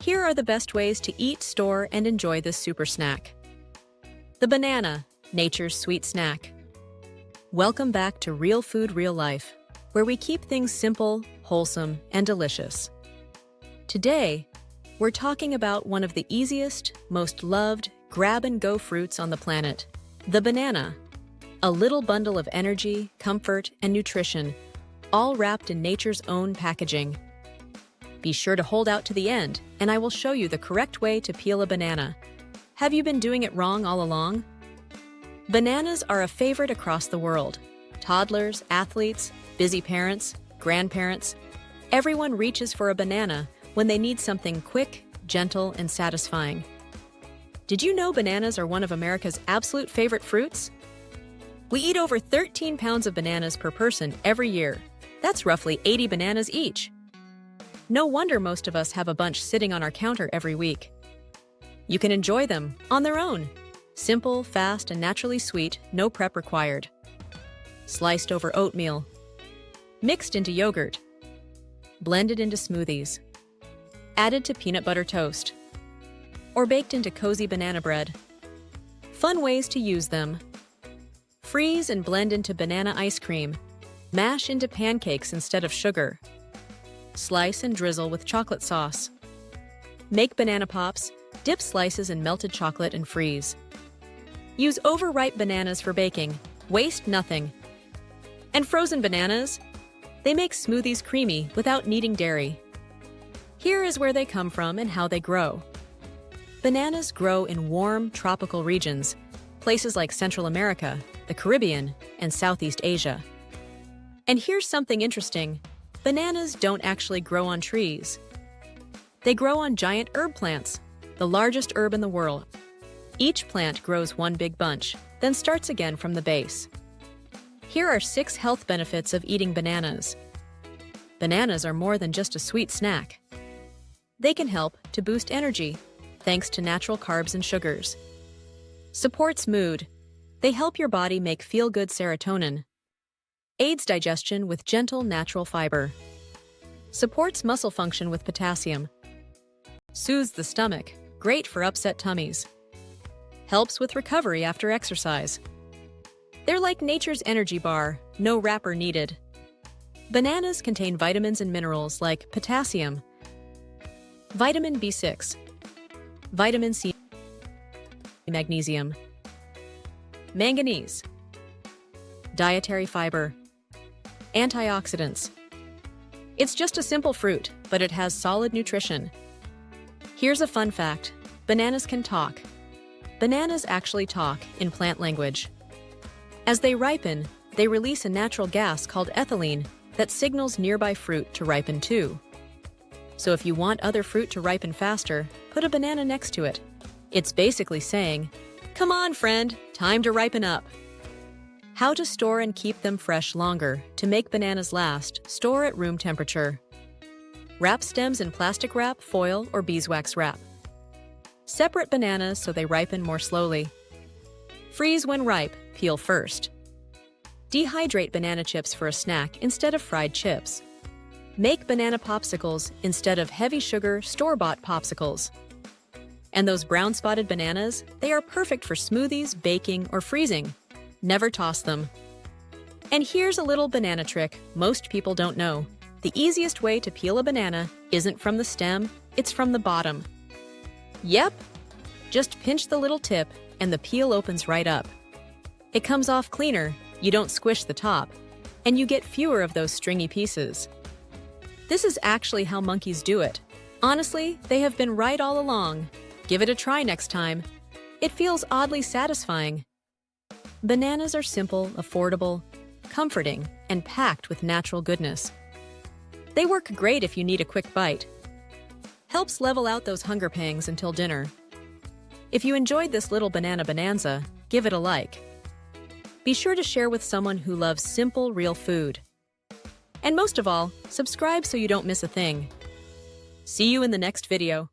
Here are the best ways to eat, store, and enjoy this super snack. The banana, nature's sweet snack. Welcome back to Real Food, Real Life, where we keep things simple, wholesome, and delicious. Today, we're talking about one of the easiest, most loved, grab-and-go fruits on the planet, the banana. A little bundle of energy, comfort, and nutrition, all wrapped in nature's own packaging. Be sure to hold out to the end, and I will show you the correct way to peel a banana. Have you been doing it wrong all along? Bananas are a favorite across the world. Toddlers, athletes, busy parents, grandparents, everyone reaches for a banana when they need something quick, gentle, and satisfying. Did you know bananas are one of America's absolute favorite fruits? We eat over 13 pounds of bananas per person every year. That's roughly 80 bananas each. No wonder most of us have a bunch sitting on our counter every week. You can enjoy them on their own. Simple, fast, and naturally sweet, no prep required. Sliced over oatmeal. Mixed into yogurt. Blended into smoothies. Added to peanut butter toast. Or baked into cozy banana bread. Fun ways to use them. Freeze and blend into banana ice cream. Mash into pancakes instead of sugar. Slice and drizzle with chocolate sauce. Make banana pops, dip slices in melted chocolate and freeze. Use overripe bananas for baking, waste nothing. And frozen bananas? They make smoothies creamy without needing dairy. Here is where they come from and how they grow. Bananas grow in warm, tropical regions, places like Central America, the Caribbean, and Southeast Asia. And here's something interesting. Bananas don't actually grow on trees. They grow on giant herb plants, the largest herb in the world. Each plant grows one big bunch, then starts again from the base. Here are 6 health benefits of eating bananas. Bananas are more than just a sweet snack. They can help to boost energy, thanks to natural carbs and sugars. Supports mood. They help your body make feel-good serotonin. Aids digestion with gentle natural fiber. Supports muscle function with potassium. Soothes the stomach, great for upset tummies. Helps with recovery after exercise. They're like nature's energy bar, no wrapper needed. Bananas contain vitamins and minerals like potassium, vitamin B6, vitamin C, magnesium, manganese, dietary fiber, antioxidants. It's just a simple fruit, but it has solid nutrition. Here's a fun fact. Bananas can talk. Bananas actually talk in plant language. As they ripen, they release a natural gas called ethylene that signals nearby fruit to ripen too. So if you want other fruit to ripen faster, put a banana next to it. It's basically saying, "Come on, friend, time to ripen up." How to store and keep them fresh longer. To make bananas last, store at room temperature. Wrap stems in plastic wrap, foil, or beeswax wrap. Separate bananas so they ripen more slowly. Freeze when ripe, peel first. Dehydrate banana chips for a snack instead of fried chips. Make banana popsicles instead of heavy sugar, store-bought popsicles. And those brown-spotted bananas, they are perfect for smoothies, baking, or freezing. Never toss them. And here's a little banana trick most people don't know. The easiest way to peel a banana isn't from the stem, it's from the bottom. Yep, just pinch the little tip and the peel opens right up. It comes off cleaner, you don't squish the top, and you get fewer of those stringy pieces. This is actually how monkeys do it. Honestly, they have been right all along. Give it a try next time. It feels oddly satisfying. Bananas are simple, affordable, comforting, and packed with natural goodness. They work great if you need a quick bite. Helps level out those hunger pangs until dinner. If you enjoyed this little banana bonanza, give it a like. Be sure to share with someone who loves simple, real food. And most of all, subscribe so you don't miss a thing. See you in the next video.